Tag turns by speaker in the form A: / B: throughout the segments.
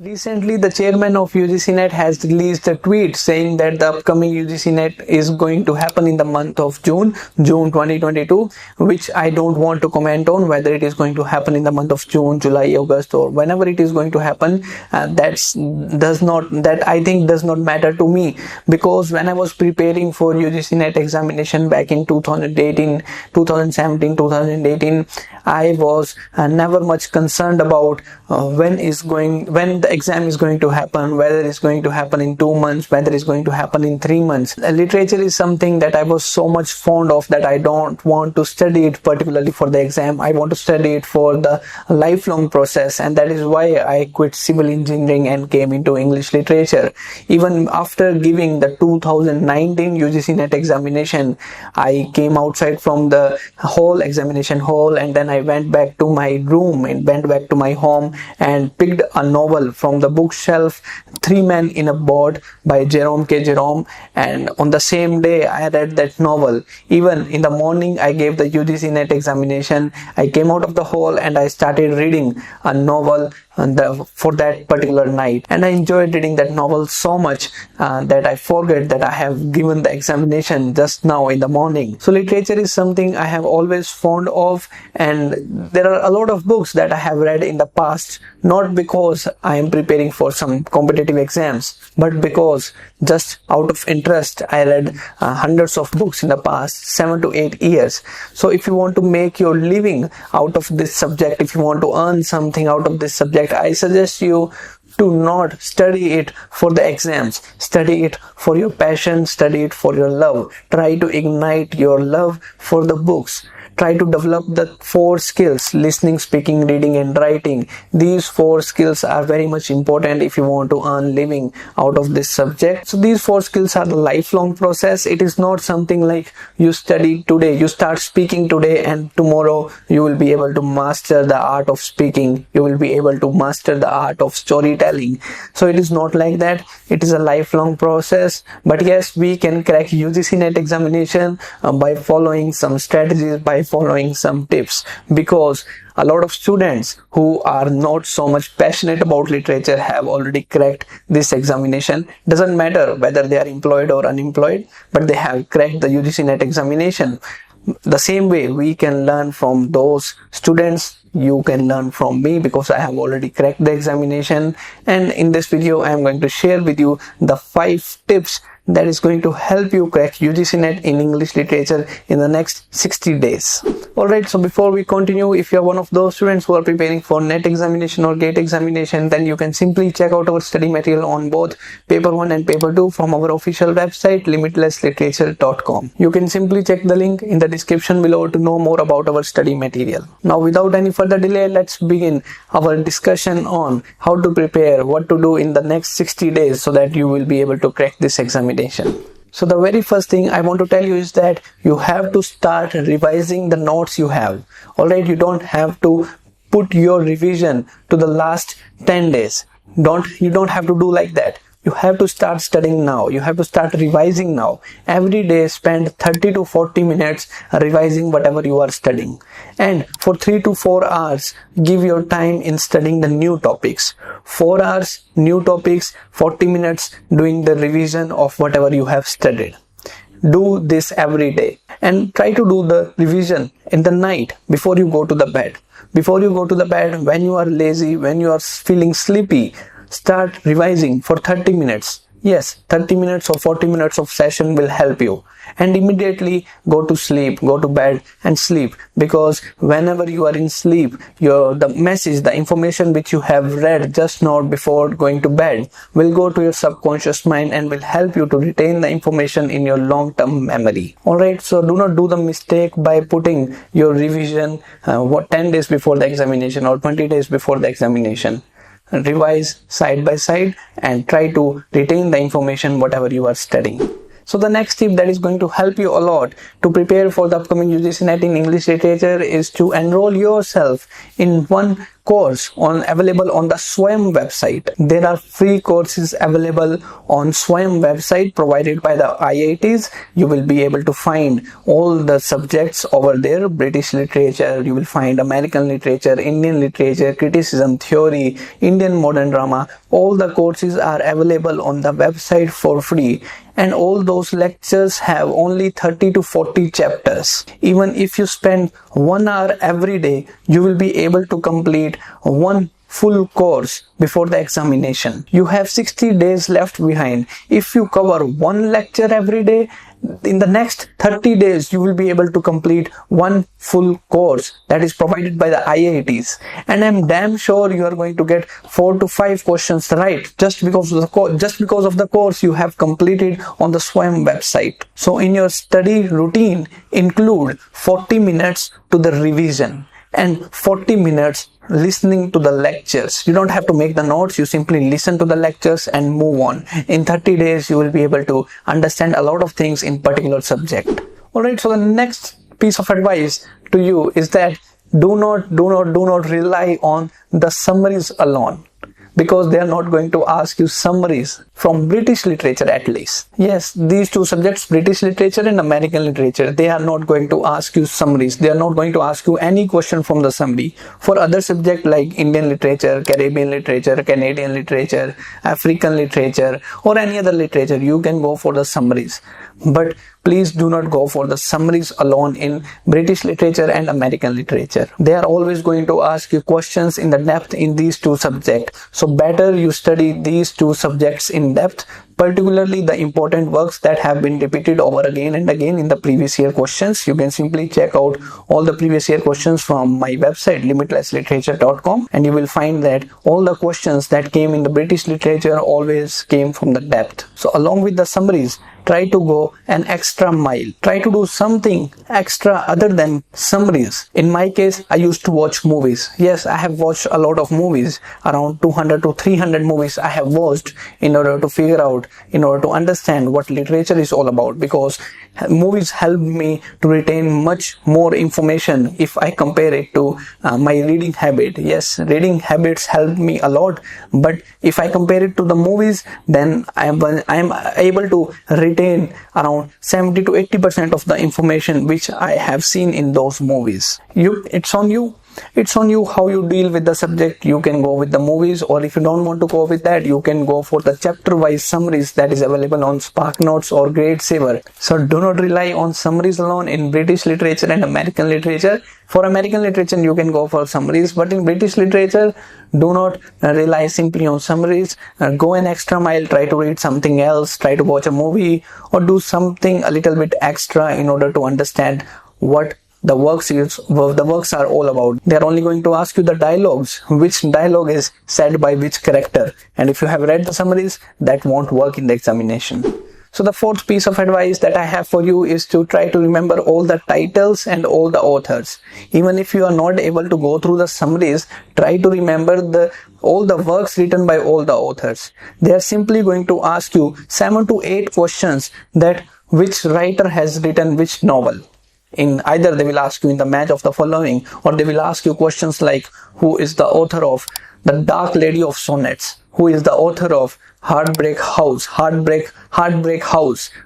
A: Recently, the chairman of UGC NET has released a tweet saying that the upcoming UGC NET is going to happen in the month of June 2022, which I don't want to comment on whether it is going to happen in the month of June, July, August, or whenever it is going to happen. That I think does not matter to me, because when I was preparing for UGC NET examination back in 2018, 2017, 2018, I was never much concerned about when the exam is going to happen, whether it's going to happen in 2 months, whether it's going to happen in 3 months. Literature is something that I was so much fond of that I don't want to study it particularly for the exam. I want to study it for the lifelong process, and that is why I quit civil engineering and came into English literature. Even after giving the 2019 UGC NET examination, I came outside from the examination hall, and then I went back to my room and went back to my home and picked a novel from the bookshelf, Three Men in a Boat by Jerome K. Jerome, and on the same day I read that novel. Even in the morning I gave the UGC NET examination, I came out of the hall and I started reading a novel for that particular night, and I enjoyed reading that novel so much that I forget that I have given the examination just now in the morning. So literature is something I have always fond of, and there are a lot of books that I have read in the past, not because I am preparing for some competitive exams, but because just out of interest I read hundreds of books in the past 7 to 8 years. So if you want to make your living out of this subject, if you want to earn something out of this subject, I suggest you to not study it for the exams. Study it for your passion, study it for your love. Try to ignite your love for the books. Try to develop the 4 skills: listening, speaking, reading, and writing. These 4 skills are very much important if you want to earn living out of this subject. So these 4 skills are the lifelong process. It is not something like you study today, you start speaking today, and tomorrow you will be able to master the art of speaking. You will be able to master the art of storytelling. So it is not like that. It is a lifelong process. But yes, we can crack UGC NET examination by following some strategies, by following some tips, because a lot of students who are not so much passionate about literature have already cracked this examination. Doesn't matter whether they are employed or unemployed, but they have cracked the UGC NET examination. The same way we can learn from those students, you can learn from me, because I have already cracked the examination. And in this video I am going to share with you the 5 tips that is going to help you crack UGC NET in English literature in the next 60 days. Alright, so before we continue, if you are one of those students who are preparing for NET examination or GATE examination, then you can simply check out our study material on both paper 1 and paper 2 from our official website limitlessliterature.com. You can simply check the link in the description below to know more about our study material. Now without any further delay, let's begin our discussion on how to prepare, what to do in the next 60 days so that you will be able to crack this examination. So the very first thing I want to tell you is that you have to start revising the notes you have. Alright, you don't have to put your revision to the last 10 days. You don't have to do like that. You have to start studying now. You have to start revising now. Every day spend 30 to 40 minutes revising whatever you are studying. And for 3 to 4 hours, give your time in studying the new topics. 4 hours, new topics, 40 minutes doing the revision of whatever you have studied. Do this every day. And try to do the revision in the night before you go to the bed. Before you go to the bed, when you are lazy, when you are feeling sleepy, start revising for 30 minutes. Yes, 30 minutes or 40 minutes of session will help you. And immediately go to sleep, go to bed and sleep. Because whenever you are in sleep, the information which you have read just now before going to bed will go to your subconscious mind and will help you to retain the information in your long-term memory. Alright, so do not do the mistake by putting your revision 10 days before the examination or 20 days before the examination. Revise side by side and try to retain the information whatever you are studying. So the next tip that is going to help you a lot to prepare for the upcoming UGC NET in English literature is to enroll yourself in one course available on the Swayam website. There are free courses available on Swayam website provided by the IITs. You will be able to find all the subjects over there: British literature, you will find American literature, Indian literature, criticism, theory, Indian modern drama. All the courses are available on the website for free, and all those lectures have only 30 to 40 chapters. Even if you spend 1 hour every day, you will be able to complete one full course before the examination. You have 60 days left behind. If you cover one lecture every day, in the next 30 days you will be able to complete one full course that is provided by the IITs, and I'm damn sure you are going to get 4 to 5 questions right just because of the course you have completed on the Swayam website. So in your study routine, include 40 minutes to the revision and 40 minutes listening to the lectures. You don't have to make the notes, you simply listen to the lectures and move on. In 30 days you will be able to understand a lot of things in particular subject. Alright, so the next piece of advice to you is that do not rely on the summaries alone, because they are not going to ask you summaries from British literature at least. Yes, these two subjects, British literature and American literature, they are not going to ask you summaries. They are not going to ask you any question from the summary. For other subjects like Indian literature, Caribbean literature, Canadian literature, African literature, or any other literature, you can go for the summaries. But please do not go for the summaries alone in British literature and American literature. They are always going to ask you questions in the depth in these two subjects. So better you study these two subjects in depth, particularly the important works that have been repeated over again and again in the previous year questions. You can simply check out all the previous year questions from my website limitlessliterature.com, and you will find that all the questions that came in the British literature always came from the depth. So along with the summaries, try to go an extra mile. Try to do something extra other than summaries. In my case, I used to watch movies. Yes, I have watched a lot of movies. Around 200 to 300 movies I have watched in order to understand what literature is all about, because movies help me to retain much more information if I compare it to my reading habit. Yes, reading habits help me a lot, but if I compare it to the movies, then I am able to retain around 70 to 80% of the information which I have seen in those movies. It's on you. It's on you how you deal with the subject. You can go with the movies, or if you don't want to go with that, you can go for the chapter wise summaries that is available on SparkNotes or GradeSaver. So do not rely on summaries alone in British literature and American literature. For American literature you can go for summaries, but in British literature do not rely simply on summaries. Go an extra mile, try to read something else, try to watch a movie, or do something a little bit extra in order to understand what the works are all about. They are only going to ask you the dialogues, which dialogue is said by which character, and if you have read the summaries, that won't work in the examination. So the fourth piece of advice that I have for you is to try to remember all the titles and all the authors. Even if you are not able to go through the summaries, try to remember all the works written by all the authors. They are simply going to ask you 7 to 8 questions that which writer has written which novel. In either they will ask you in the match of the following, or they will ask you questions like who is the author of The Dark Lady of Sonnets, who is the author of Heartbreak House.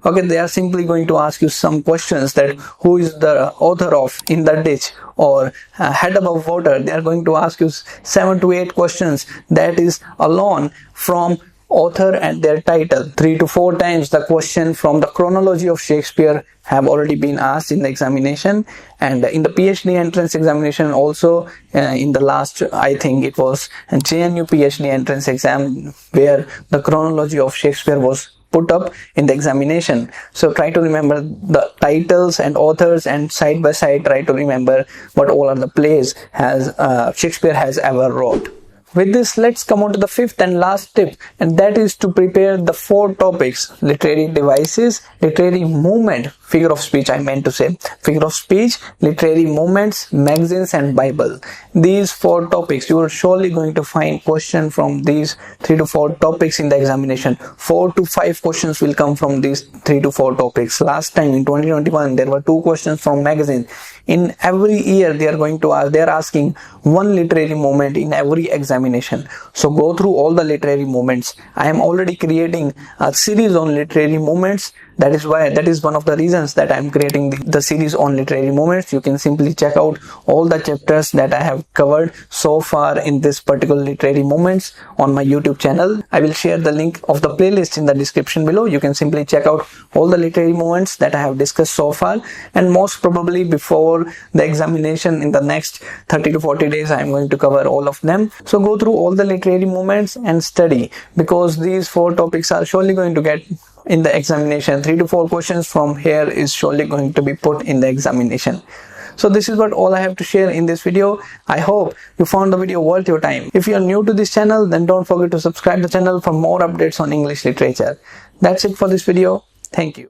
A: Okay, they are simply going to ask you some questions that who is the author of In the Ditch or Head Above Water. They are going to ask you 7 to 8 questions that is alone from author and their title. 3 to 4 times the question from the chronology of Shakespeare have already been asked in the examination, and in the PhD entrance examination also, in the last, I think it was JNU PhD entrance exam, where the chronology of Shakespeare was put up in the examination. So try to remember the titles and authors, and side by side try to remember what all are the plays Shakespeare has ever wrote. With this, let's come on to the fifth and last tip, and that is to prepare the 4 topics: literary devices, literary movement, figure of speech, figure of speech, literary movements, magazines, and Bible. These 4 topics, you are surely going to find question from these 3 to 4 topics in the examination. 4 to 5 questions will come from these 3 to 4 topics. Last time in 2021, there were 2 questions from magazine. in every year they are asking one literary moment in every examination. So go through all the literary moments. I am already creating a series on literary moments. That is one of the reasons that I am creating the series on literary moments. You can simply check out all the chapters that I have covered so far in this particular literary moments on my YouTube channel. I will share the link of the playlist in the description below. You can simply check out all the literary moments that I have discussed so far, and most probably before the examination in the next 30 to 40 days I am going to cover all of them. So go through all the literary moments and study, because these 4 topics are surely going to get in the examination. 3 to 4 questions from here is surely going to be put in the examination. So this is what all I have to share in this video. I hope you found the video worth your time. If you are new to this channel, then don't forget to subscribe the channel for more updates on English literature. That's it for this video. Thank you.